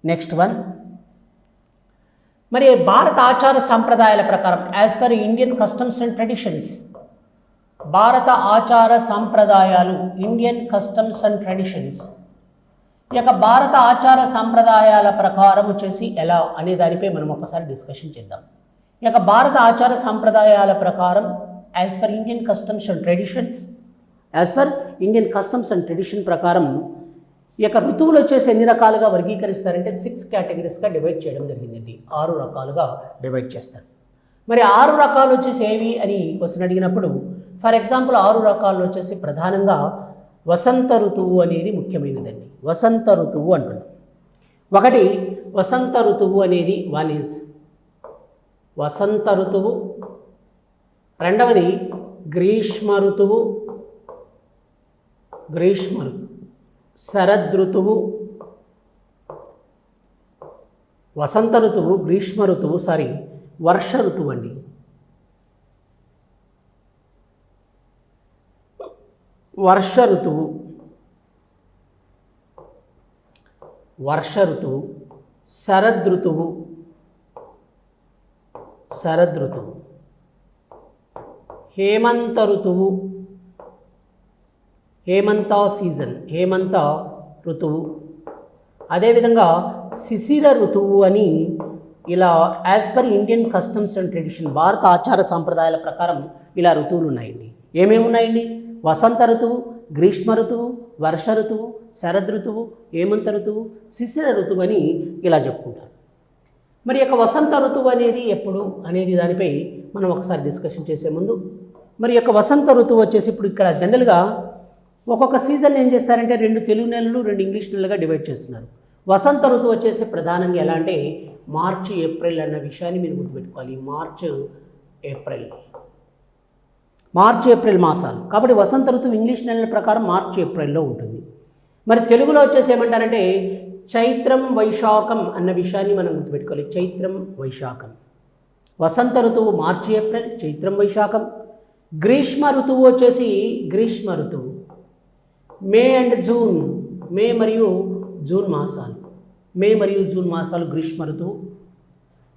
Next one, మరి భారత ఆచార సాంప్రదాయాల ప్రకారం as per Indian customs and traditions, భారత ఆచార సాంప్రదాయాలు, ఇండియన్ కస్టమ్స్ అండ్ ట్రెడిషన్స్, ఈ యొక్క భారత ఆచార సాంప్రదాయాల ప్రకారం వచ్చేసి ఎలా అనే దానిపై మనం ఒకసారి డిస్కషన్ చేద్దాం. ఈ యొక్క భారత ఆచార సాంప్రదాయాల ప్రకారం as per Indian customs and traditions, as per Indian customs and tradition ప్రకారం ఈ యొక్క ఋతువులు వచ్చేసి ఎన్ని రకాలుగా వర్గీకరిస్తారంటే 6 కేటగిరీస్గా డివైడ్ చేయడం జరిగిందండి. 6 రకాలుగా డివైడ్ చేస్తారు. మరి 6 రకాలు వచ్చేసి ఏవి అని క్వశ్చన్ అడిగినప్పుడు, ఫర్ ఎగ్జాంపుల్ 6 రకాలు వచ్చేసి ప్రధానంగా వసంత ఋతువు అనేది ముఖ్యమైనదండి. వసంత ఋతువు అంటున్నాం. ఒకటి వసంత ఋతువు అనేది వన్ ఈజ్ వసంత ఋతువు, రెండవది గ్రీష్మ ఋతువు, శరదృతువు, వసంత ఋతువు, గ్రీష్మ ఋతువు, వర్ష ఋతువు అండి. వర్ష ఋతువు, శరదృతువు, హేమంత ఋతువు, హేమంత సీజన్, హేమంత ఋతువు, అదేవిధంగా శిశిర ఋతువు అని ఇలా as per Indian customs and tradition, భారత ఆచార సాంప్రదాయాల ప్రకారం ఇలా ఋతువులు ఉన్నాయండి. ఏమేమి ఉన్నాయండి? వసంత ఋతువు, గ్రీష్మ ఋతువు, వర్ష ఋతువు, శరదృతువు, హేమంత ఋతువు, శిశిర ఋతువు అని ఇలా చెప్పుకుంటారు. మరి యొక్క వసంత ఋతువు అనేది ఎప్పుడు అనేది దానిపై మనం ఒకసారి డిస్కషన్ చేసే ముందు, మరి యొక్క వసంత ఋతువు వచ్చేసి ఇప్పుడు ఇక్కడ జనరల్గా ఒక్కొక్క సీజన్ ఏం చేస్తారంటే 2 తెలుగు నెలలు 2 ఇంగ్లీష్ నెలలుగా డివైడ్ చేస్తున్నారు. వసంత ఋతువు వచ్చేసి ప్రధానంగా ఎలా అంటే మార్చి ఏప్రిల్ అన్న విషయాన్ని మీరు గుర్తుపెట్టుకోవాలి. మార్చి ఏప్రిల్ మాసాలు. కాబట్టి వసంత ఋతువు ఇంగ్లీష్ నెలల ప్రకారం మార్చి ఏప్రిల్లో ఉంటుంది. మరి తెలుగులో వచ్చేసి ఏమంటారంటే చైత్రం వైశాఖం అన్న విషయాన్ని మనం గుర్తుపెట్టుకోవాలి. చైత్రం వైశాఖం. వసంత ఋతువు మార్చి ఏప్రిల్, చైత్రం వైశాఖం. గ్రీష్మ ఋతువు వచ్చేసి గ్రీష్మ ఋతువు మే అండ్ జూన్, మే మరియు జూన్ మాసాలు గ్రీష్మ ఋతువు.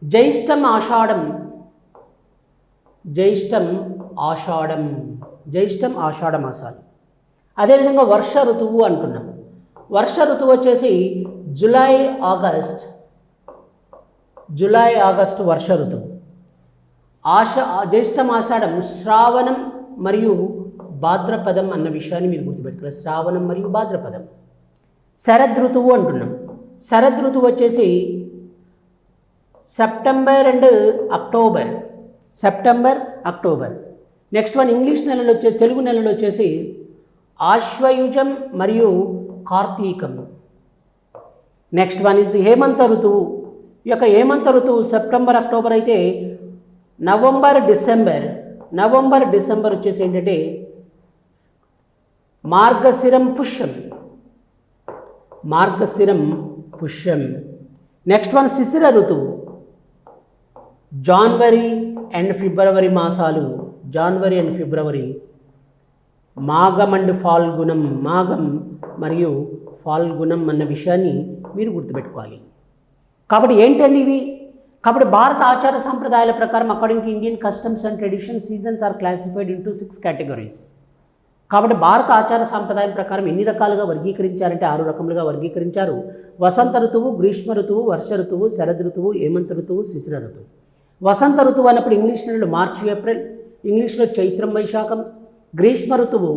జ్యేష్టం ఆషాఢ మాసాలు. అదేవిధంగా వర్ష ఋతువు అంటున్నాం. వర్ష ఋతువు వచ్చేసి జూలై ఆగస్ట్ వర్ష ఋతువు. జ్యేష్టం ఆషాఢం, శ్రావణం మరియు భాద్రపదం అన్న విషయాన్ని మీరు గుర్తుపెట్టుకోవాలి. శ్రావణం మరియు భాద్రపదం. శరదృతువు అంటున్నాం. శరదృతువు వచ్చేసి September and October. Next one English నెలలో వచ్చే తెలుగు నెలలో వచ్చేసి ఆశ్వయుజం మరియు కార్తీకం. నెక్స్ట్ వన్ ఇస్ హేమంత ఋతువు. ఈ యొక్క హేమంత ఋతువు సెప్టెంబర్ అక్టోబర్ అయితే నవంబర్ డిసెంబర్ వచ్చేసి ఏంటంటే మార్గశిరం పుష్యం. నెక్స్ట్ వన్ శిశిర ఋతువు. జనవరి అండ్ ఫిబ్రవరి మాసాలు, మాఘం మరియు ఫాల్గుణం అన్న విషయాన్ని మీరు గుర్తుపెట్టుకోవాలి. కాబట్టి ఏంటండి ఇవి? కాబట్టి భారత ఆచార సాంప్రదాయాల ప్రకారం according to Indian customs and tradition seasons are classified into 6 categories. కాబట్టి భారత ఆచార సాంప్రదాయం ప్రకారం ఎన్ని రకాలుగా వర్గీకరించారంటే 6 రకములుగా వర్గీకరించారు. వసంత ఋతువు, గ్రీష్మ ఋతువు, వర్ష ఋతువు, శరద్ ఋతువు, హేమంత ఋతువు, శిశిర ఋతువు. వసంత ఋతువు అన్నప్పుడు ఇంగ్లీష్ నెలలు మార్చి ఏప్రిల్, ఇంగ్లీష్లో చైత్రం వైశాఖం. గ్రీష్మ ఋతువు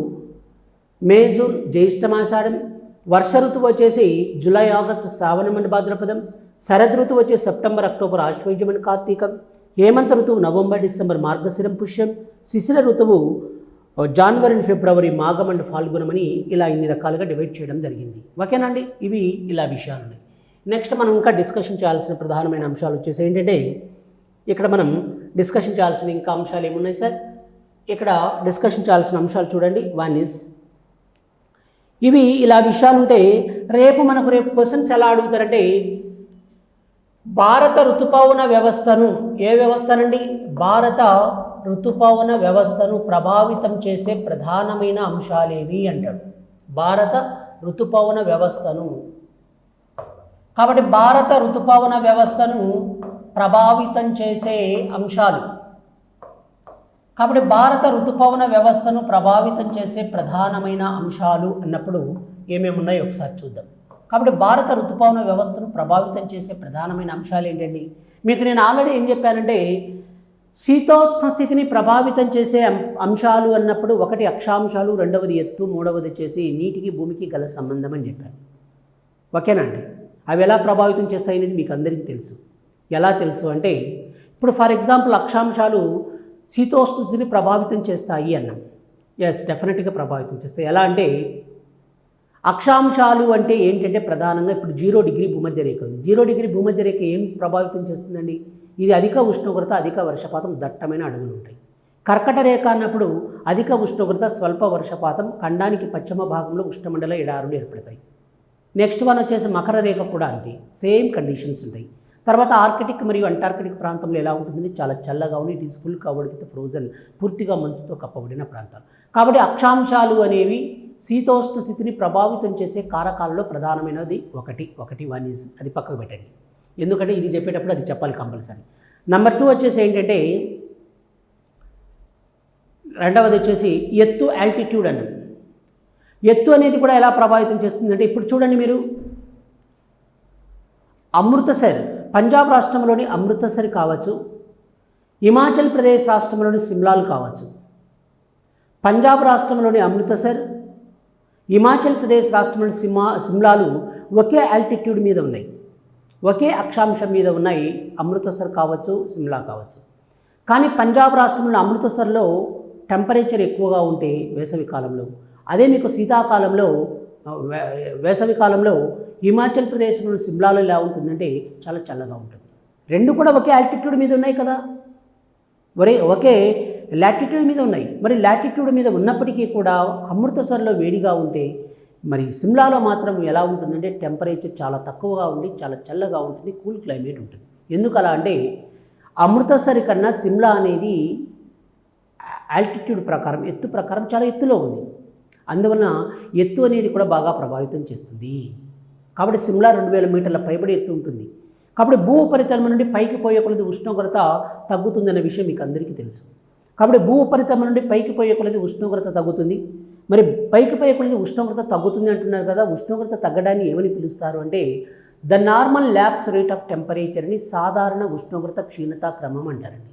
మే జూన్, జ్యేష్ఠమాషాఢం. వర్ష ఋతువు వచ్చేసి జూలై ఆగస్టు, శ్రావణం అండ్ భాద్రపదం. శరద్ ఋతువు వచ్చేసి సెప్టెంబర్ అక్టోబర్, ఆశ్వయుజం అండ్ కార్తీకం. హేమంత ఋతువు నవంబర్ డిసెంబర్, మార్గశిరం పుష్యం. శిశిర ఋతువు జనవరి అండ్ ఫిబ్రవరి, మాఘం అండ్ ఫాల్గుణం అని ఇలా ఇన్ని రకాలుగా డివైడ్ చేయడం జరిగింది. ఓకేనండి, ఇవి ఇలా విషయాలు ఉన్నాయి. నెక్స్ట్ మనం ఇంకా డిస్కషన్ చేయాల్సిన ప్రధానమైన అంశాలు వచ్చేసి ఏంటంటే ఇక్కడ మనం డిస్కషన్ చేయాల్సిన ఇంకా అంశాలు ఏమున్నాయి సార్? ఇక్కడ డిస్కషన్ చేయాల్సిన అంశాలు చూడండి. వన్ ఈజ్ ఇవి ఇలా విషయాలు ఉంటే రేపు క్వశ్చన్స్ ఎలా అడుగుతారంటే భారత ఋతుపవన వ్యవస్థను, ఏ వ్యవస్థనండి? భారత ఋతుపవన వ్యవస్థను ప్రభావితం చేసే ప్రధానమైన అంశాలేవి అంటాడు. భారత ఋతుపవన వ్యవస్థను కాబట్టి భారత ఋతుపవన వ్యవస్థను ప్రభావితం చేసే అంశాలు, కాబట్టి భారత ఋతుపవన వ్యవస్థను ప్రభావితం చేసే ప్రధానమైన అంశాలు అన్నప్పుడు ఏమేమి ఉన్నాయో ఒకసారి చూద్దాం. కాబట్టి భారత ఋతుపవన వ్యవస్థను ప్రభావితం చేసే ప్రధానమైన అంశాలు ఏంటండి? మీకు నేను ఆల్రెడీ ఏం చెప్పానంటే శీతోష్ణ స్థితిని ప్రభావితం చేసే అంశాలు అన్నప్పుడు ఒకటి అక్షాంశాలు, రెండవది ఎత్తు, మూడవది వచ్చేసి నీటికి భూమికి గల సంబంధం అని చెప్పాను. ఓకేనా అండి? అవి ఎలా ప్రభావితం చేస్తాయి అనేది మీకు అందరికీ తెలుసు. ఎలా తెలుసు అంటే ఇప్పుడు ఫర్ ఎగ్జాంపుల్ అక్షాంశాలు శీతోష్ణ స్థితిని ప్రభావితం చేస్తాయి అన్నాం. ఎస్, డెఫినెట్గా ప్రభావితం చేస్తాయి. ఎలా అంటే అక్షాంశాలు అంటే ఏంటంటే ప్రధానంగా ఇప్పుడు 0 డిగ్రీ భూమధ్య రేఖ ఉంది. 0 డిగ్రీ భూమధ్య రేఖ ఏం ప్రభావితం చేస్తుందండి? ఇది అధిక ఉష్ణోగ్రత, అధిక వర్షపాతం, దట్టమైన అడవులు ఉంటాయి. కర్కట రేఖ అన్నప్పుడు అధిక ఉష్ణోగ్రత, స్వల్ప వర్షపాతం, ఖండానికి పశ్చిమ భాగంలో ఉష్ణమండల ఎడారులు ఏర్పడతాయి. నెక్స్ట్ వన్ వచ్చేసి మకర రేఖ కూడా అంతే, సేమ్ కండిషన్స్ ఉంటాయి. తర్వాత ఆర్కిటిక్ మరియు అంటార్కిటిక్ ప్రాంతంలో ఎలా ఉంటుందని చాలా చల్లగా ఉంది. It is full covered with frozen, పూర్తిగా మంచుతో కప్పబడిన ప్రాంతాలు. కాబట్టి అక్షాంశాలు అనేవి శీతోష్ణ స్థితిని ప్రభావితం చేసే కారకాలలో ప్రధానమైనది ఒకటి వన్ ఈజ్, అది పక్కకు పెట్టండి, ఎందుకంటే ఇది చెప్పేటప్పుడు అది చెప్పాలి కంపల్సరీ. నెంబర్ 2 వచ్చేసి ఏంటంటే రెండవది వచ్చేసి ఎత్తు, ఆల్టిట్యూడ్ అన్నది. ఎత్తు అనేది కూడా ఎలా ప్రభావితం చేస్తుందంటే ఇప్పుడు చూడండి మీరు, అమృతసర్ పంజాబ్ రాష్ట్రంలోని అమృతసర్ కావచ్చు, హిమాచల్ ప్రదేశ్ రాష్ట్రంలోని సిమ్లాలు కావచ్చు. పంజాబ్ రాష్ట్రంలోని అమృతసర్, హిమాచల్ ప్రదేశ్ రాష్ట్రంలోని సిమ్లాలు ఒకే ఆల్టిట్యూడ్ మీద ఉన్నాయి, ఒకే అక్షాంశం మీద ఉన్నాయి. అమృతసర్ కావచ్చు, సిమ్లా కావచ్చు. కానీ పంజాబ్ రాష్ట్రంలోని అమృతసర్లో టెంపరేచర్ ఎక్కువగా ఉంటే వేసవి కాలంలో, అదే మీకు శీతాకాలంలో వేసవి కాలంలో హిమాచల్ ప్రదేశ్లోని సిమ్లాలో ఎలా ఉంటుందంటే చాలా చల్లగా ఉంటుంది. రెండు కూడా ఒకే ఆల్టిట్యూడ్ మీద ఉన్నాయి కదా, ఒకే లాటిట్యూడ్ మీద ఉన్నాయి. మరి లాటిట్యూడ్ మీద ఉన్నప్పటికీ కూడా అమృతసర్లో వేడిగా ఉంటే మరి సిమ్లాలో మాత్రం ఎలా ఉంటుందంటే టెంపరేచర్ చాలా తక్కువగా ఉండి చాలా చల్లగా ఉంటుంది, కూల్ క్లైమేట్ ఉంటుంది. ఎందుకు అలా అంటే అమృతసర్ కన్నా సిమ్లా అనేది ఆల్టిట్యూడ్ ప్రకారం, ఎత్తు ప్రకారం చాలా ఎత్తులో ఉంది. అందువలన ఎత్తు అనేది కూడా బాగా ప్రభావితం చేస్తుంది. కాబట్టి సిమ్లా 2000 మీటర్ల పైబడి ఎత్తు ఉంటుంది. కాబట్టి భూ ఉపరితలం నుండి పైకి పోయే కొలది ఉష్ణోగ్రత తగ్గుతుందనే విషయం మీకు అందరికీ తెలుసు. కాబట్టి భూ ఉపరితలం నుండి పైకి పోయే కొలది ఉష్ణోగ్రత తగ్గుతుంది. మరి పైకి పోయే కొలది ఉష్ణోగ్రత తగ్గుతుంది అంటున్నారు కదా, ఉష్ణోగ్రత తగ్గడాన్ని ఏమని పిలుస్తారు అంటే the normal lapse rate of temperature అని సాధారణ ఉష్ణోగ్రత క్షీణతా క్రమం అంటారండి.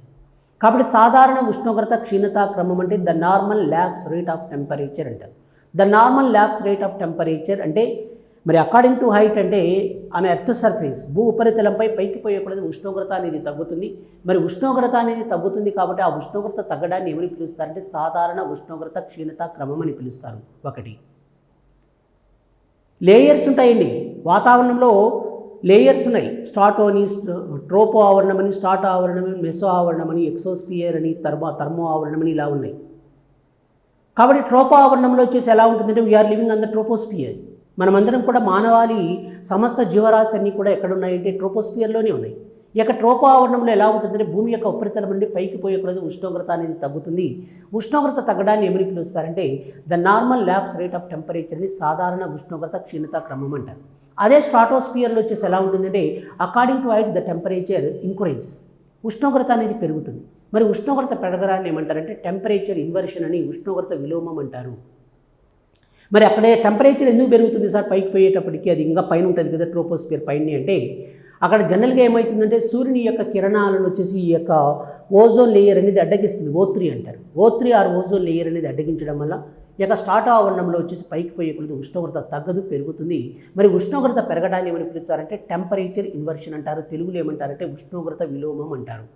కాబట్టి సాధారణ ఉష్ణోగ్రత క్షీణతా క్రమం అంటే the normal lapse rate of temperature అంటారు. The normal lapse rate of temperature అంటే మరి అకార్డింగ్ టు హైట్ అంటే ఆన్ ఎర్త్ సర్ఫేస్, భూ ఉపరితలంపై పైకి పోయే కొలది ఉష్ణోగ్రత అనేది తగ్గుతుంది. మరి ఉష్ణోగ్రత అనేది తగ్గుతుంది కాబట్టి ఆ ఉష్ణోగ్రత తగ్గడాన్ని ఏమని పిలుస్తారంటే సాధారణ ఉష్ణోగ్రత క్షీణతా క్రమం అని పిలుస్తారు. ఒకటి లేయర్స్ ఉంటాయండి, వాతావరణంలో లేయర్స్ ఉన్నాయి. స్ట్రాటో అని, ట్రోపో ఆవరణం అని, స్ట్రాటో ఆవరణం అని, మెసో ఆవరణం అని, ఎక్సోస్పియర్ అని, థర్మో ఆవరణం అని ఇలా ఉన్నాయి. కాబట్టి ట్రోపో ఆవరణంలో వచ్చేసి ఎలా ఉంటుందంటే we are living on the troposphere. మనమందరం కూడా మానవాళి సమస్త జీవరాశి అన్నీ కూడా ఎక్కడ ఉన్నాయంటే ట్రోపోస్పియర్లోనే ఉన్నాయి. ఈ యొక్క ట్రోపో ఆవరణంలో ఎలా ఉంటుందంటే భూమి యొక్క ఉపరితలం నుండి పైకి పోయే కొలది ఉష్ణోగ్రత అనేది తగ్గుతుంది. ఉష్ణోగ్రత తగ్గడాన్ని ఏమని పిలుస్తారంటే the normal lapse rate of టెంపరేచర్ని సాధారణ ఉష్ణోగ్రత క్షీణతా క్రమం అంటారు. అదే స్ట్రాటోస్పియర్లో వచ్చేసి ఎలా ఉంటుందంటే according to height the temperature increase, ఉష్ణోగ్రత అనేది పెరుగుతుంది. మరి ఉష్ణోగ్రత పెరగడాన్ని ఏమంటారంటే టెంపరేచర్ ఇన్వర్షన్ అని, ఉష్ణోగ్రత విలోమం అంటారు. మరి అక్కడే టెంపరేచర్ ఎందుకు పెరుగుతుంది సార్ పైకి పోయేటప్పటికి, అది ఇంకా పైన ఉంటుంది కదా ట్రోపోస్పియర్ పైన అంటే అక్కడ జనరల్గా ఏమవుతుందంటే సూర్యుని యొక్క కిరణాలను వచ్చేసి ఈ యొక్క ఓజోన్ లేయర్ అనేది అడ్డగిస్తుంది, O3 అంటారు. O3 ఆర్ ఓజోన్ లేయర్ అనేది అడ్డగించడం వల్ల ఈ యొక్క స్ట్రాటో ఆవరణంలో వచ్చేసి పైకి పోయే కొలది ఉష్ణోగ్రత తగ్గదు, పెరుగుతుంది. మరి ఉష్ణోగ్రత పెరగడాన్ని ఏమని పిలుస్తారంటే టెంపరేచర్ ఇన్వర్షన్ అంటారు. తెలుగులో ఏమంటారంటే ఉష్ణోగ్రత విలోమం అంటారు.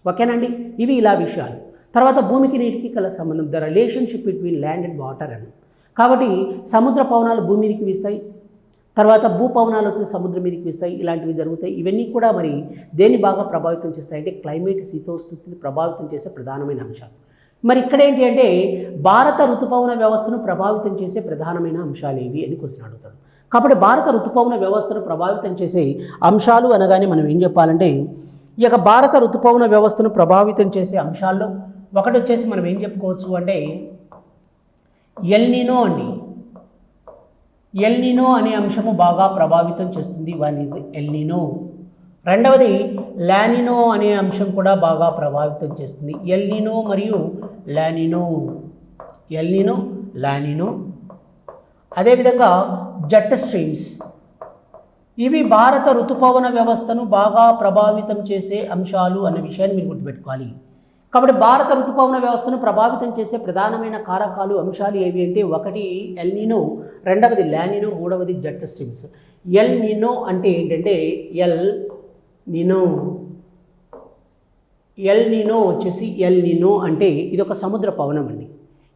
ఓకేనండి, ఇవి ఇలా విషయాలు. తర్వాత భూమికి నీటికి కల సంబంధం, the relationship between land and water అని. కాబట్టి సముద్ర పవనాలు భూమి మీదకి వీస్తాయి, తర్వాత భూపవనాలు వచ్చి సముద్రం మీదకి వీస్తాయి, ఇలాంటివి జరుగుతాయి. ఇవన్నీ కూడా మరి దేన్ని బాగా ప్రభావితం చేస్తాయంటే క్లైమేట్, శీతోష్ణస్థితిని ప్రభావితం చేసే ప్రధానమైన అంశాలు. మరి ఇక్కడ ఏంటి అంటే భారత ఋతుపవన వ్యవస్థను ప్రభావితం చేసే ప్రధానమైన అంశాలు ఏవి అని క్వశ్చన్ అడుగుతాడు. కాబట్టి భారత ఋతుపవన వ్యవస్థను ప్రభావితం చేసే అంశాలు అనగానే మనం ఏం చెప్పాలంటే ఈ యొక్క భారత ఋతుపవన వ్యవస్థను ప్రభావితం చేసే అంశాల్లో ఒకటి వచ్చేసి మనం ఏం చెప్పుకోవచ్చు అంటే ఎల్ నీనో అండి. ఎల్నినో అనే అంశము బాగా ప్రభావితం చేస్తుంది. One is El Niño. రెండవది లానినో అనే అంశం కూడా బాగా ప్రభావితం చేస్తుంది. ఎల్నినో మరియు లానినో, ఎల్నినో లానినో. అదేవిధంగా జెట్ స్ట్రీమ్స్, ఇవి భారత ఋతుపవన వ్యవస్థను బాగా ప్రభావితం చేసే అంశాలు అన్న విషయాన్ని మీరు గుర్తుపెట్టుకోవాలి. కాబట్టి భారత ఋతుపవన వ్యవస్థను ప్రభావితం చేసే ప్రధానమైన కారకాలు అంశాలు ఏవి అంటే ఒకటి ఎల్నినో, రెండవది లానినో, మూడవది జెట్ స్ట్రీమ్స్. ఎల్నినో అంటే ఏంటంటే ఎల్నినో వచ్చేసి ఎల్నినో అంటే ఇది ఒక సముద్ర పవనం అండి.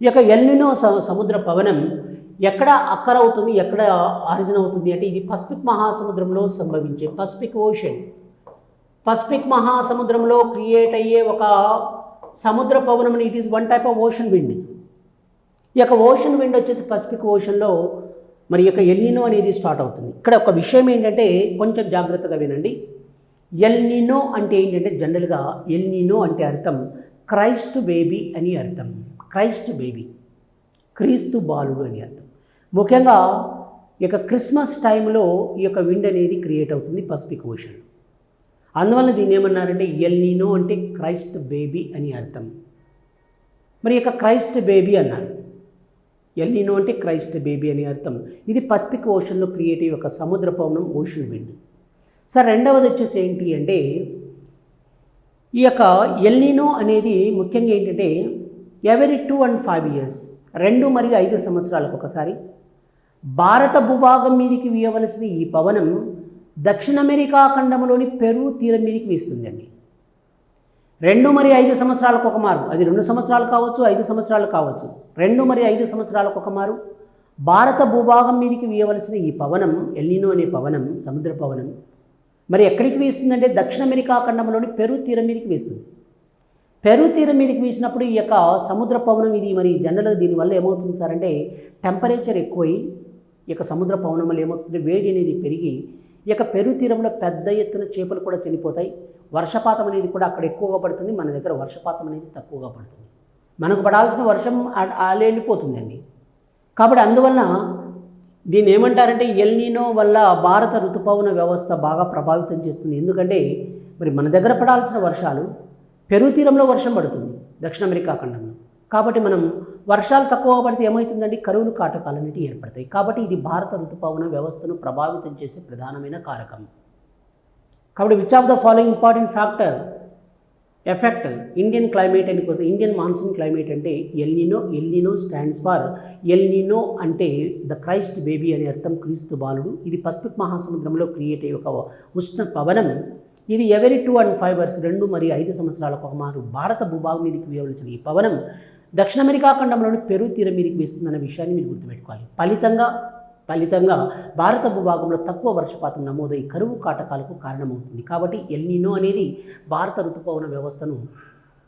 ఈ యొక్క ఎల్నినో సముద్ర పవనం ఎక్కడ అక్కర్ అవుతుంది, ఎక్కడ ఆరిజిన్ అవుతుంది అంటే ఇది పసిఫిక్ మహాసముద్రంలో సంభవించే పసిఫిక్ ఓషన్, పసిఫిక్ మహాసముద్రంలో క్రియేట్ అయ్యే ఒక సముద్ర పవనం. It is one type of ocean wind. ఈ యొక్క ఓషన్ విండ్ వచ్చేసి పసిఫిక్ ఓషన్లో మరి యొక్క ఎల్నినో అనేది స్టార్ట్ అవుతుంది. ఇక్కడ ఒక విషయం ఏంటంటే కొంచెం జాగ్రత్తగా వినండి. ఎల్నినో అంటే ఏంటంటే జనరల్గా ఎల్నినో అంటే అర్థం క్రైస్ట్ బేబీ అని అర్థం. క్రైస్ట్ బేబీ, క్రీస్తు బాలుడు అని అర్థం. ముఖ్యంగా ఈ యొక్క క్రిస్మస్ టైంలో ఈ యొక్క విండ్ అనేది క్రియేట్ అవుతుంది పసిఫిక్ ఓషన్. అందువల్ల దీన్ని ఏమన్నారంటే ఎల్నినో అంటే క్రైస్ట్ బేబీ అని అర్థం. మరి యొక్క క్రైస్ట్ బేబీ అన్నారు. ఎల్నినో అంటే క్రైస్ట్ బేబీ అని అర్థం. ఇది పసిఫిక్ ఓషన్లో క్రియేట్ అయ్యే ఒక సముద్ర పవనం, ఓషన్ విండ్. సార్ రెండవది వచ్చేసి ఏంటి అంటే ఈ యొక్క ఎల్నినో అనేది ముఖ్యంగా ఏంటంటే ఎవరీ 2 and 5 years, 2 మరియు 5 సంవత్సరాలకు ఒకసారి భారత భూభాగం మీదకి వీయవలసిన ఈ పవనం దక్షిణ అమెరికా ఖండంలోని పెరు తీరం మీదకి వీస్తుందండి. 2 మరియు 5 సంవత్సరాలకు ఒక మారు, అది 2 సంవత్సరాలు కావచ్చు, 5 సంవత్సరాలు కావచ్చు, 2 మరియు 5 సంవత్సరాలకు ఒక మారు భారత భూభాగం మీదకి వీయవలసిన ఈ పవనం ఎల్నినో అనే పవనం, సముద్ర పవనం మరి ఎక్కడికి వీస్తుందంటే దక్షిణ అమెరికా ఖండంలోని పెరు తీరం మీదకి వీస్తుంది. పెరు తీరం మీదకి వీసినప్పుడు ఈ యొక్క సముద్ర పవనం ఇది మరి జనరల్గా దీనివల్ల ఏమవుతుంది సార్ అంటే టెంపరేచర్ ఎక్కువై ఈ యొక్క సముద్ర పవనం వల్ల ఏమవుతుంది వేడి అనేది పెరిగి ఈ యొక్క పెరు తీరంలో పెద్ద ఎత్తున చేపలు కూడా చనిపోతాయి. వర్షపాతం అనేది కూడా అక్కడ ఎక్కువగా పడుతుంది, మన దగ్గర వర్షపాతం అనేది తక్కువగా పడుతుంది. మనకు పడాల్సిన వర్షం అలా వెళ్ళిపోతుందండి. కాబట్టి అందువలన దీన్ని ఏమంటారంటే ఎల్నినో వల్ల భారత ఋతుపవన వ్యవస్థ బాగా ప్రభావితం చేస్తుంది. ఎందుకంటే మరి మన దగ్గర పడాల్సిన వర్షాలు పెరు తీరంలో వర్షం పడుతుంది దక్షిణ అమెరికా ఖండంలో. కాబట్టి మనం వర్షాలు తక్కువ పడితే ఏమవుతుందండి కరువులు కాటకాలు అనేవి ఏర్పడతాయి. కాబట్టి ఇది భారత ఋతుపవన వ్యవస్థను ప్రభావితం చేసే ప్రధానమైన కారకం. కాబట్టి which of the following important factor effect Indian climate అని కోసం ఇండియన్ మాన్సూన్ క్లైమేట్ అంటే El Niño. El Niño stands for El Niño అంటే ద క్రైస్ట్ బేబీ అనే అర్థం, క్రీస్తు బాలుడు. ఇది పసిఫిక్ మహాసముద్రంలో క్రియేట్ అయ్యే ఒక ఉష్ణ పవనం. ఇది ఎవరీ 2 and 5 years, 2 మరియు 5 సంవత్సరాలకు ఒక మారు భారత భూభాగం మీదకి వేయవలసిన ఈ పవనం దక్షిణ అమెరికా ఖండంలోని పెరు తీరం మీదకి వేస్తుందన్న విషయాన్ని మీరు గుర్తుపెట్టుకోవాలి. ఫలితంగా భారత భూభాగంలో తక్కువ వర్షపాతం నమోదై కరువు కాటకాలకు కారణమవుతుంది. కాబట్టి ఎల్నినో అనేది భారత ఋతుపవన వ్యవస్థను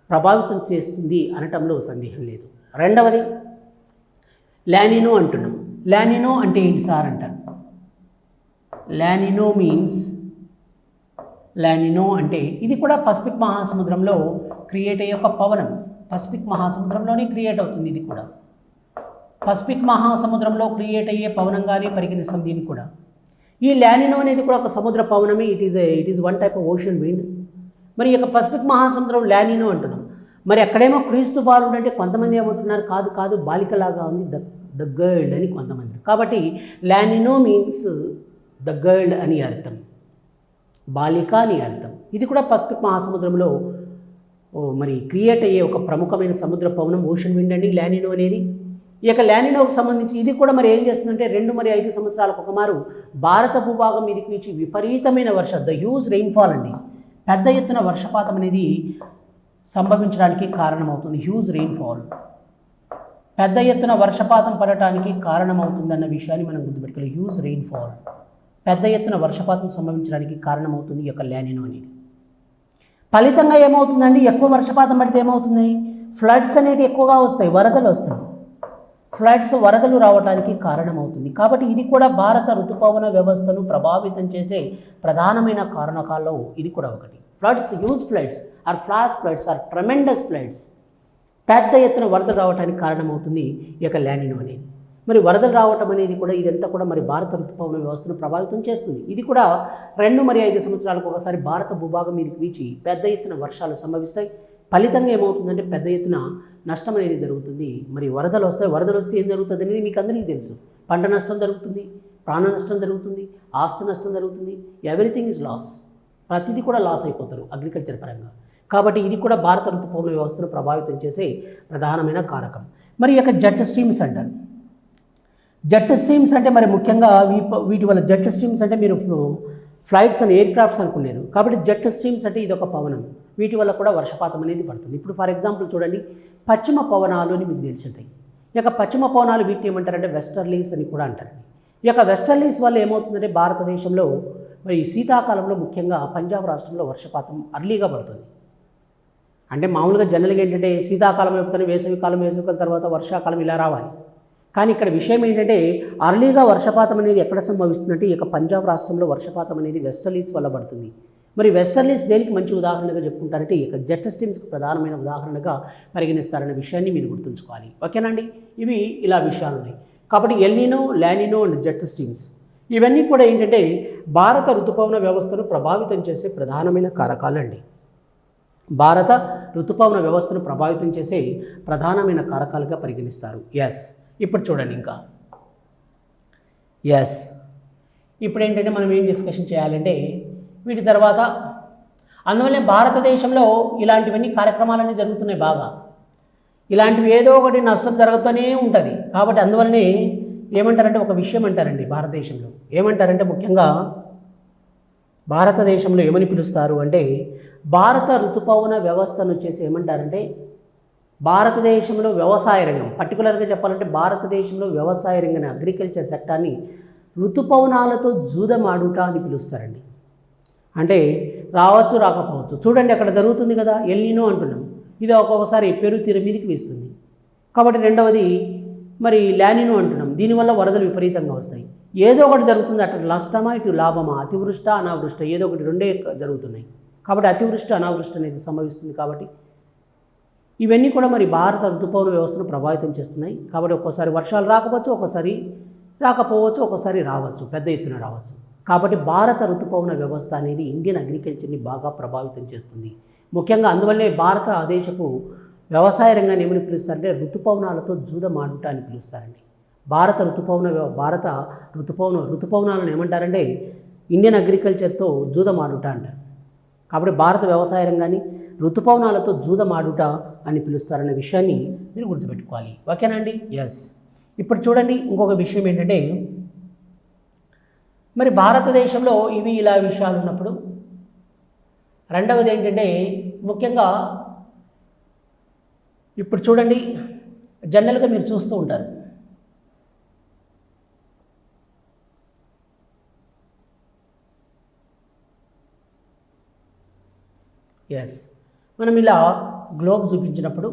ప్రభావితం చేస్తుంది అనటంలో సందేహం లేదు. రెండవది లానినో అంటున్నాం. లానినో అంటే ఏంటి సార్ అంటారు. లానినో మీన్స్ లానినో అంటే ఇది కూడా పసిఫిక్ మహాసముద్రంలో క్రియేట్ అయ్యే ఒక పవనం. పసిఫిక్ మహాసముద్రంలోనే క్రియేట్ అవుతుంది. ఇది కూడా పసిఫిక్ మహాసముద్రంలో క్రియేట్ అయ్యే పవనంగానే పరిగణిస్తాం దీన్ని కూడా. ఈ లానినో అనేది కూడా ఒక సముద్ర పవనమే. It is one type of ocean wind. మరి ఈ యొక్క పసిఫిక్ మహాసముద్రం లానినో అంటున్నాం. మరి అక్కడేమో క్రీస్తు బాలుడు అంటే కొంతమంది ఏమంటున్నారు కాదు బాలికలాగా ఉంది ద గర్ల్ అని కొంతమంది. కాబట్టి లానినో మీన్స్ ద గర్ల్ అని అర్థం, బాలిక అని అర్థం. ఇది కూడా పసిఫిక్ మహాసముద్రంలో మరి క్రియేట్ అయ్యే ఒక ప్రముఖమైన సముద్ర పవనం, ఓషన్ విండ్ అండి లానినో అనేది. ఈ యొక్క లానినోకు సంబంధించి ఇది కూడా మరి ఏం చేస్తుందంటే 2 మరియు 5 సంవత్సరాలకు ఒక మారు భారత భూభాగం మీదకి నుంచి విపరీతమైన ద హ్యూజ్ రెయిన్ఫాల్ అండి, పెద్ద ఎత్తున వర్షపాతం అనేది సంభవించడానికి కారణమవుతుంది. హ్యూజ్ రెయిన్ఫాల్, పెద్ద ఎత్తున వర్షపాతం పడటానికి కారణమవుతుందన్న విషయాన్ని మనం గుర్తుపెట్టుకోవాలి. హ్యూజ్ రెయిన్ఫాల్, పెద్ద ఎత్తున వర్షపాతం సంభవించడానికి కారణమవుతుంది ఈ యొక్క లానినో అనేది. ఫలితంగా ఏమవుతుందండి ఎక్కువ వర్షపాతం పడితే ఏమవుతుంది ఫ్లడ్స్ అనేవి ఎక్కువగా వస్తాయి, వరదలు వస్తాయి. వరదలు రావడానికి కారణమవుతుంది. కాబట్టి ఇది కూడా భారత ఋతుపవన వ్యవస్థను ప్రభావితం చేసే ప్రధానమైన కారణకాల్లో ఇది కూడా ఒకటి. Floods, huge floods or flash floods or tremendous floods, పెద్ద ఎత్తున వరదలు రావడానికి కారణమవుతుంది ఈ యొక్క లానినో అనేది. మరి వరదలు రావటం అనేది కూడా ఇదంతా కూడా మరి భారత ఋతుపవన వ్యవస్థను ప్రభావితం చేస్తుంది. ఇది కూడా 2 మరియు 5 సంవత్సరాలకు ఒకసారి భారత భూభాగం మీదకి వీచి పెద్ద ఎత్తున వర్షాలు సంభవిస్తాయి. ఫలితంగా ఏమవుతుందంటే పెద్ద ఎత్తున నష్టం అనేది జరుగుతుంది. మరి వరదలు వస్తాయి. వరదలు వస్తే ఏం జరుగుతుంది అనేది మీకు అందరికీ తెలుసు. పంట నష్టం జరుగుతుంది, ప్రాణ నష్టం జరుగుతుంది, ఆస్తి నష్టం జరుగుతుంది. Everything is loss. ప్రతిదీ కూడా లాస్ అయిపోతారు అగ్రికల్చర్ పరంగా. కాబట్టి ఇది కూడా భారత ఋతుపవన వ్యవస్థను ప్రభావితం చేసే ప్రధానమైన కారకం. మరి ఈ యొక్క జెట్ స్ట్రీమ్స్ అంటారు. జెట్ స్ట్రీమ్స్ అంటే మరి ముఖ్యంగా వీటి వల్ల జెట్ స్ట్రీమ్స్ అంటే మీరు ఫ్లైట్స్ అండ్ ఎయిర్ క్రాఫ్ట్స్ అనుకున్నారు. కాబట్టి జెట్ స్ట్రీమ్స్ అంటే ఇది ఒక పవనం. వీటి వల్ల కూడా వర్షపాతం అనేది పడుతుంది. ఇప్పుడు ఫర్ ఎగ్జాంపుల్ చూడండి, పశ్చిమ పవనాలు అని మీకు తెలిసి ఉంటాయి. ఈ యొక్క పశ్చిమ పవనాలు వీటిని ఏమంటారంటే వెస్టర్లీస్ అని కూడా అంటారండి. ఈ యొక్క వెస్టర్లీస్ వల్ల ఏమవుతుందంటే భారతదేశంలో మరి శీతాకాలంలో ముఖ్యంగా పంజాబ్ రాష్ట్రంలో వర్షపాతం అర్లీగా పడుతుంది. అంటే మామూలుగా జనరల్గా ఏంటంటే శీతాకాలం అయిపోతే వేసవికాలం తర్వాత వర్షాకాలం ఇలా రావాలి. కానీ ఇక్కడ విషయం ఏంటంటే అర్లీగా వర్షపాతం అనేది ఎక్కడ సంభవిస్తుందంటే ఈ యొక్క పంజాబ్ రాష్ట్రంలో వర్షపాతం అనేది వెస్టర్లీస్ వల్ల పడుతుంది. మరి వెస్టర్లీస్ దేనికి మంచి ఉదాహరణగా చెప్పుకుంటారంటే ఈ యొక్క జెట్ స్ట్రీమ్స్కి ప్రధానమైన ఉదాహరణగా పరిగణిస్తారనే విషయాన్ని మీరు గుర్తుంచుకోవాలి. ఓకేనండి, ఇవి ఇలా విషయాలు ఉన్నాయి. కాబట్టి El Niño, La Nina and jet streams ఇవన్నీ కూడా ఏంటంటే భారత ఋతుపవన వ్యవస్థను ప్రభావితం చేసే ప్రధానమైన కారకాలండి. భారత ఋతుపవన వ్యవస్థను ప్రభావితం చేసే ప్రధానమైన కారకాలుగా పరిగణిస్తారు. ఎస్, ఇప్పుడు చూడండి ఇంకా ఇప్పుడు ఏంటంటే మనం ఏం డిస్కషన్ చేయాలంటే వీటి తర్వాత అందువల్లే భారతదేశంలో ఇలాంటివన్నీ కార్యక్రమాలన్నీ జరుగుతున్నాయి. బాగా ఇలాంటివి ఏదో ఒకటి నష్టం జరుగుతూనే ఉంటుంది. కాబట్టి అందువల్లనే ఏమంటారంటే ఒక విషయం అంటారండి, భారతదేశంలో ఏమంటారంటే ముఖ్యంగా భారతదేశంలో ఏమని పిలుస్తారు అంటే భారత ఋతుపవన వ్యవస్థను వచ్చేసి ఏమంటారంటే భారతదేశంలో వ్యవసాయ రంగం, పర్టికులర్గా చెప్పాలంటే భారతదేశంలో వ్యవసాయ రంగాన్ని, అగ్రికల్చర్ సెక్టార్ని ఋతుపవనాలతో జూదమాడుట అని పిలుస్తారండి. అంటే రావచ్చు రాకపోవచ్చు. చూడండి అక్కడ జరుగుతుంది కదా, ఎల్నినో అంటున్నాం, ఇది ఒక్కొక్కసారి పెరు తీర మీదకి వేస్తుంది. కాబట్టి రెండవది మరి లానినో అంటున్నాం, దీనివల్ల వరదలు విపరీతంగా వస్తాయి. ఏదో ఒకటి జరుగుతుంది, అటు నష్టమా ఇటు లాభమా, అతివృష్ట అనావృష్ట, ఏదో ఒకటి రెండే జరుగుతున్నాయి. కాబట్టి అతివృష్టి అనావృష్టి అనేది సంభవిస్తుంది. కాబట్టి ఇవన్నీ కూడా మరి భారత ఋతుపవన వ్యవస్థను ప్రభావితం చేస్తున్నాయి. కాబట్టి ఒక్కోసారి వర్షాలు రాకపోవచ్చు, ఒక్కోసారి రాకపోవచ్చు, ఒక్కోసారి రావచ్చు, పెద్ద ఎత్తున రావచ్చు. కాబట్టి భారత ఋతుపవన వ్యవస్థ అనేది ఇండియన్ అగ్రికల్చర్ని బాగా ప్రభావితం చేస్తుంది. ముఖ్యంగా అందువల్లే భారతదేశపు వ్యవసాయ రంగాన్ని ఏమని పిలుస్తారంటే ఋతుపవనాలతో జూదమాడుట అని పిలుస్తారండి. భారత ఋతుపవనాలను ఏమంటారంటే ఇండియన్ అగ్రికల్చర్తో జూదమాడుట అంటారు. కాబట్టి భారత వ్యవసాయ రంగాన్ని ఋతుపవనాలతో జూదమాడుట అని పిలుస్తారనే విషయాన్ని మీరు గుర్తుపెట్టుకోవాలి. ఓకేనండి. ఎస్, ఇప్పుడు చూడండి ఇంకొక విషయం ఏంటంటే మరి భారతదేశంలో ఇవి ఇలా విషయాలు ఉన్నప్పుడు రెండవది ఏంటంటే ముఖ్యంగా ఇప్పుడు చూడండి జనరల్గా మీరు చూస్తూ ఉంటారు ఎస్, మనం ఇలా గ్లోబ్ చూపించినప్పుడు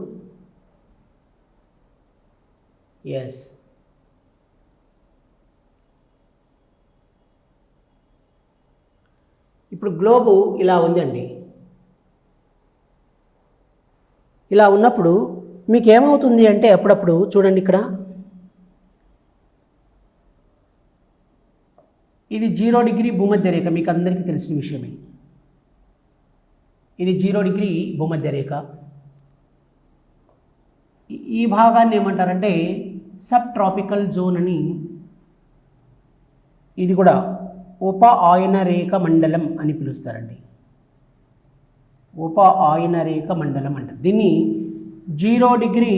ఎస్ ఇప్పుడు గ్లోబు ఇలా ఉందండి. ఇలా ఉన్నప్పుడు మీకు ఏమవుతుంది అంటే అప్పుడప్పుడు చూడండి ఇక్కడ ఇది 0 డిగ్రీ భూమధ్య రేఖ, మీకు అందరికీ తెలిసిన విషయమే. ఇది 0 డిగ్రీ భూమధ్య రేఖ. ఈ భాగాన్ని ఏమంటారంటే సబ్ ట్రాపికల్ జోన్ అని, ఇది కూడా ఉప ఆయన రేఖ మండలం అని పిలుస్తారండి. ఉప ఆయన రేఖ మండలం అంటారు. దీన్ని 0 డిగ్రీ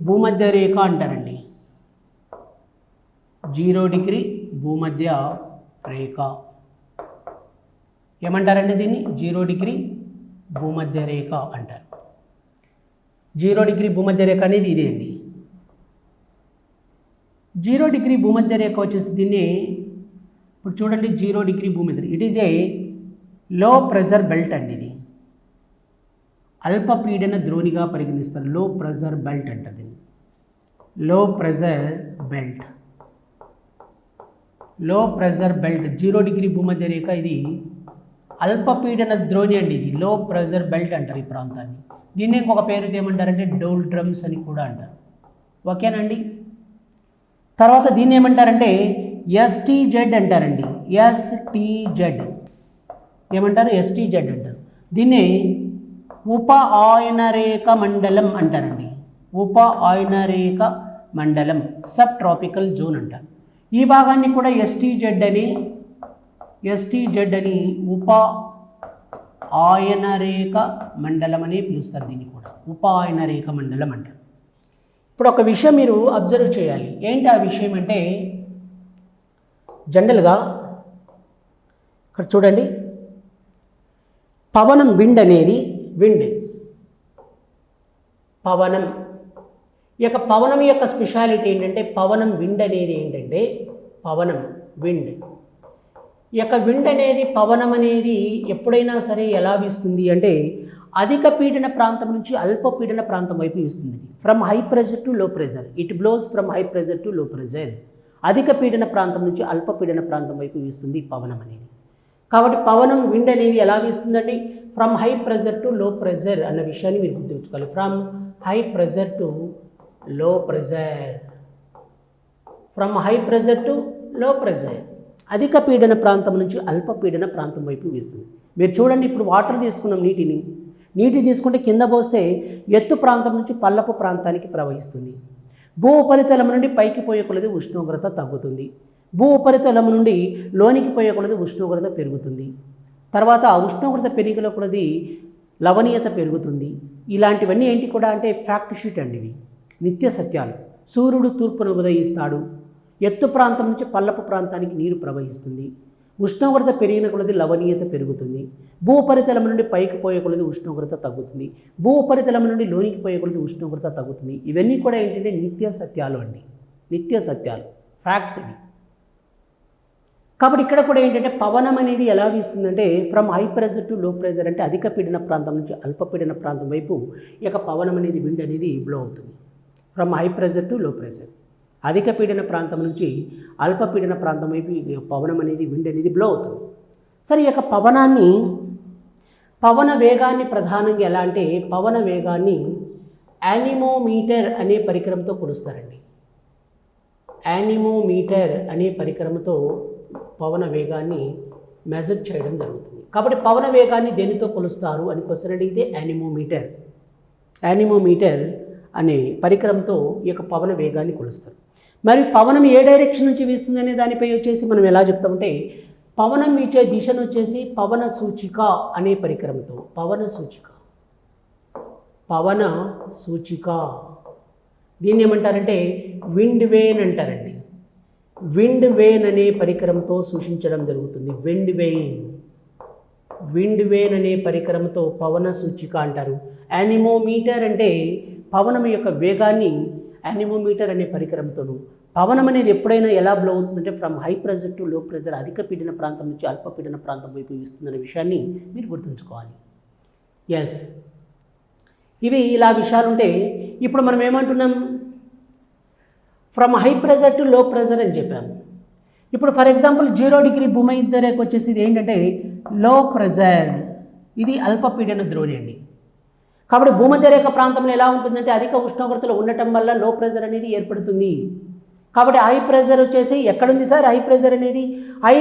భూమధ్య రేఖ అంటారండి. 0 డిగ్రీ భూమధ్య రేఖ ఏమంటారంటే దీన్ని 0 డిగ్రీ భూమధ్య రేఖ అంటారు. 0 డిగ్రీ భూమధ్య రేఖ అనేది ఇదే అండి. 0 డిగ్రీ భూమధ్య రేఖ వచ్చేసి దీన్ని ఇప్పుడు చూడండి 0 డిగ్రీ భూమధ్య, ఇట్ ఈజ్ ఏ లో ప్రెజర్ బెల్ట్ అండి. ఇది అల్పపీడన ద్రోణిగా పరిగణిస్తారు. లో ప్రెజర్ బెల్ట్ అంటారు దీన్ని. లో ప్రెజర్ బెల్ట్, లో ప్రెజర్ బెల్ట్ 0 డిగ్రీ భూమధ్య రేఖ ఇది అల్పపీడన ద్రోణి అండి. ఇది లో ప్రెజర్ బెల్ట్ అంటారు ఈ ప్రాంతాన్ని. దీన్ని ఇంకొక పేరుతో ఏమంటారంటే డోల్ డ్రమ్స్ అని కూడా అంటారు. ఓకేనండి. తర్వాత దీన్ని ఏమంటారంటే ఎస్టీజెడ్ అంటారండి. ఎస్టీజెడ్ ఏమంటారు? ఎస్టీజెడ్ అంటారు. దీన్ని ఉప ఆయనరేఖ మండలం అంటారండి. ఉప ఆయనరేఖ మండలం, సబ్ ట్రాపికల్ జోన్ అంటారు. ఈ భాగాన్ని కూడా ఎస్టీజెడ్ అని ఉప ఆయనరేఖ మండలం అని పిలుస్తారు. దీన్ని కూడా ఉప ఆయనరేఖ మండలం అంటారు. ఇప్పుడు ఒక విషయం మీరు అబ్జర్వ్ చేయాలి. ఏంటి ఆ విషయం అంటే, జనరల్గా ఇక్కడ చూడండి, పవనం విండ్ అనేది పవనం పవనం యొక్క స్పెషాలిటీ ఏంటంటే, పవనం విండ్ అనేది ఏంటంటే, పవనం విండ్ విండ్ అనేది, పవనం అనేది ఎప్పుడైనా సరే ఎలా వీస్తుంది అంటే, అధిక పీడన ప్రాంతం నుంచి అల్పపీడన ప్రాంతం వైపు వీస్తుంది. From high pressure to low pressure, it blows from high pressure to low pressure. అధిక పీడన ప్రాంతం నుంచి అల్పపీడన ప్రాంతం వైపు వీస్తుంది పవనం అనేది. కాబట్టి పవనం విండ్ అనేది ఎలా వీస్తుందండి? From high pressure to low pressure అన్న విషయాన్ని మీరు గుర్తుంచుకోవాలి. From high pressure to low pressure, from high pressure to low pressure, అధిక పీడన ప్రాంతం నుంచి అల్పపీడన ప్రాంతం వైపు వీస్తుంది. మీరు చూడండి, ఇప్పుడు వాటర్ తీసుకున్నాం, నీటి తీసుకుంటే కింద పోస్తే ఎత్తు ప్రాంతం నుంచి పల్లపు ప్రాంతానికి ప్రవహిస్తుంది. భూ ఉపరితలం నుండి పైకి పోయే కొలది ఉష్ణోగ్రత తగ్గుతుంది. భూ ఉపరితలం నుండి లోనికి పోయే కొలది ఉష్ణోగ్రత పెరుగుతుంది. తర్వాత ఉష్ణోగ్రత పెరిగిన కొలది లవణీయత పెరుగుతుంది. ఇలాంటివన్నీ ఏంటి కూడా అంటే ఫ్యాక్ట్ షీట్ అండి, ఇవి నిత్య సత్యాలు. సూర్యుడు తూర్పును ఉదయిస్తాడు. ఎత్తు ప్రాంతం నుంచి పల్లపు ప్రాంతానికి నీరు ప్రవహిస్తుంది. ఉష్ణోగ్రత పెరిగిన కొలది లవణీయత పెరుగుతుంది. భూ ఉపరితలం నుండి పైకి పోయే కొలది ఉష్ణోగ్రత తగ్గుతుంది. భూ ఉపరితలం నుండి లోనికి పోయే కొలది ఉష్ణోగ్రత తగ్గుతుంది. ఇవన్నీ కూడా ఏంటంటే నిత్య సత్యాలు అండి, నిత్య సత్యాలు, ఫ్యాక్ట్స్ ఇవి. కాబట్టి ఇక్కడ కూడా ఏంటంటే పవనం అనేది ఎలా వీస్తుందంటే, from high pressure to low pressure అంటే అధిక పీడన ప్రాంతం నుంచి అల్పపీడన ప్రాంతం వైపు పవనం అనేది విండ్ అనేది బ్లో అవుతుంది. From high pressure to low pressure, అధిక పీడన ప్రాంతం నుంచి అల్పపీడన ప్రాంతం వైపు పవనం అనేది విండ్ అనేది బ్లో అవుతుంది. సరే, ఈ యొక్క పవన వేగాన్ని ప్రధానంగా ఎలా అంటే, పవన వేగాన్ని యానిమోమీటర్ అనే పరికరంతో కొలుస్తారండి. యానిమోమీటర్ అనే పరికరంతో పవన వేగాన్ని మెజర్ చేయడం జరుగుతుంది. కాబట్టి పవన వేగాన్ని దేనితో కొలుస్తారు అని క్వశ్చన్ అడిగితే యానిమోమీటర్ అనే పరికరంతో ఈ యొక్క పవన వేగాన్ని కొలుస్తారు. మరి పవనం ఏ డైరెక్షన్ నుంచి వీస్తుంది అనే దానిపై వచ్చేసి మనం ఎలా చెప్తామంటే, పవనం వీచే దిశను వచ్చేసి పవన సూచిక అనే పరికరంతో, పవన సూచిక దీన్ని ఏమంటారంటే విండ్ వేన్ అంటారండి. విండ్ వేన్ అనే పరికరంతో సూచించడం జరుగుతుంది. విండ్ వేన్ అనే పరికరంతో పవన సూచిక అంటారు. యానిమోమీటర్ అంటే పవనం యొక్క వేగాన్ని యానిమోమీటర్ అనే పరికరంతోను, పవనం అనేది ఎప్పుడైనా ఎలా బ్లో అవుతుందంటే from high pressure to low pressure, అధిక పీడన ప్రాంతం నుంచి అల్పపీడన ప్రాంతం వైపు వీస్తుందనే విషయాన్ని మీరు గుర్తుంచుకోవాలి. ఎస్, ఇవి ఇలా విషయాలు ఉంటే, ఇప్పుడు మనం ఏమంటున్నాం, from high pressure to low pressure అని చెప్పాము. ఇప్పుడు ఫర్ ఎగ్జాంపుల్ 0 డిగ్రీ భూమధ్య రేఖ వచ్చేసి ఇది ఏంటంటే లో ప్రెజర్, ఇది అల్పపీడన ద్రోణి అండి. కాబట్టి భూమధ్య రేఖ ప్రాంతంలో ఎలా ఉంటుందంటే అధిక ఉష్ణోగ్రతలు ఉండటం వల్ల లో ప్రెజర్ అనేది ఏర్పడుతుంది. కాబట్టి హై ప్రెజర్ వచ్చేసి ఎక్కడుంది సార్? హై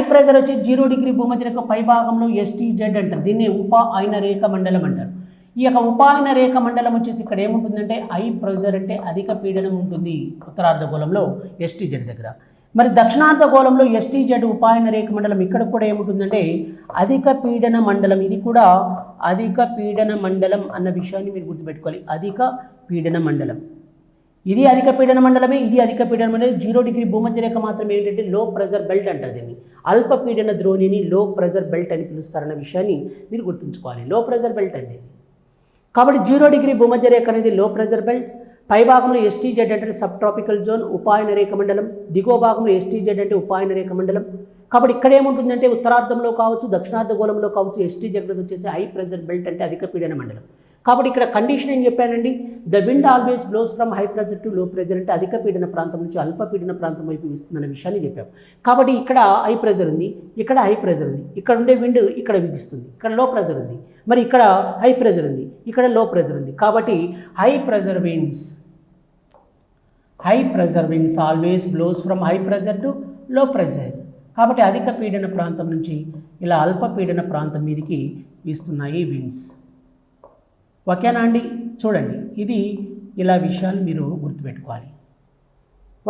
ప్రెజర్ వచ్చి 0 డిగ్రీ భూమధ్య రేఖ పై భాగంలో ఎస్టీజెడ్ అంటారు. దీన్ని ఉప ఆయన రేఖ మండలం అంటారు. ఈ యొక్క ఉపాయన రేఖ మండలం వచ్చేసి ఇక్కడ ఏముంటుందంటే హై ప్రెజర్ అంటే అధిక పీడనం ఉంటుంది ఉత్తరార్ధగోళంలో ఎస్టీజెడ్ దగ్గర. మరి దక్షిణార్ధగోళంలో ఎస్టీజెడ్ ఉపాయన రేఖ మండలం ఇక్కడ కూడా ఏముంటుందంటే అధిక పీడన మండలం. ఇది కూడా అధిక పీడన మండలం అన్న విషయాన్ని మీరు గుర్తుపెట్టుకోవాలి. అధిక పీడన మండలం, ఇది అధిక పీడన మండలమే, ఇది అధిక పీడన మండలం. 0 డిగ్రీ భూమధ్య రేఖ మాత్రమే ఏంటంటే లో ప్రెజర్ బెల్ట్ అంటారు దీన్ని. అల్ప పీడన ద్రోణిని లో ప్రెజర్ బెల్ట్ అని పిలుస్తారన్న విషయాన్ని మీరు గుర్తుంచుకోవాలి. లో ప్రెజర్ బెల్ట్ అంటే కాబట్టి 0 డిగ్రీ భూమధ్య రేఖ అనేది లో ప్రెజర్ బెల్ట్, పై భాగంలో ఎస్టీజెడ్ అంటే సబ్ ట్రాపికల్ జోన్ ఉపాయన రేఖ మండలం, దిగువ భాగంలో ఎస్టీజెడ్ అంటే ఉపాయన రేఖ మండలం. కాబట్టి ఇక్కడ ఏముంటుందంటే ఉత్తరార్ధంలో కావచ్చు దక్షిణార్ధగోళంలో కావచ్చు ఎస్టీజెడ్ వచ్చేసి హై ప్రెజర్ బెల్ట్ అంటే అధిక పీడన మండలం. కాబట్టి ఇక్కడ కండిషన్ ఏం చెప్పానండి, the wind always blows from high pressure to low pressure అంటే అధిక పీడన ప్రాంతం నుంచి అల్ప పీడన ప్రాంతం వైపు వీస్తుందన్న విషయాన్ని చెప్పాం. కాబట్టి ఇక్కడ హై ప్రెజర్ ఉంది, ఇక్కడ హై ప్రెజర్ ఉంది, ఇక్కడ ఉండే విండ్ ఇక్కడ వీస్తుంది, ఇక్కడ లో ప్రెజర్ ఉంది, మరి ఇక్కడ హై ప్రెజర్ ఉంది, ఇక్కడ లో ప్రెజర్ ఉంది. కాబట్టి high pressure high pressure winds always blows from high pressure to low pressure. కాబట్టి అధిక పీడన ప్రాంతం నుంచి ఇలా అల్పపీడన ప్రాంతం మీదకి వీస్తున్నాయి విండ్స్. ఓకేనా అండి? చూడండి, ఇది ఇలా విషయాలు మీరు గుర్తుపెట్టుకోవాలి.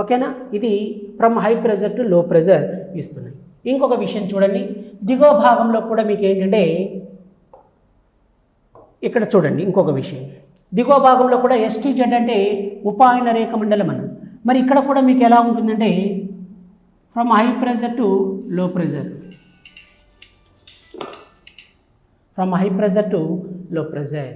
ఓకేనా? ఇది from high pressure to low pressure ఇస్తున్నాయి. ఇంకొక విషయం చూడండి, దిగువ భాగంలో కూడా మీకు ఏంటంటే ఇక్కడ చూడండి ఇంకొక విషయం, దిగువ భాగంలో కూడా STZ అంటే ఉపాయన రేఖ మండలం అన్న. మరి ఇక్కడ కూడా మీకు ఎలా ఉంటుందంటే from high pressure to low pressure, from high pressure to low pressure.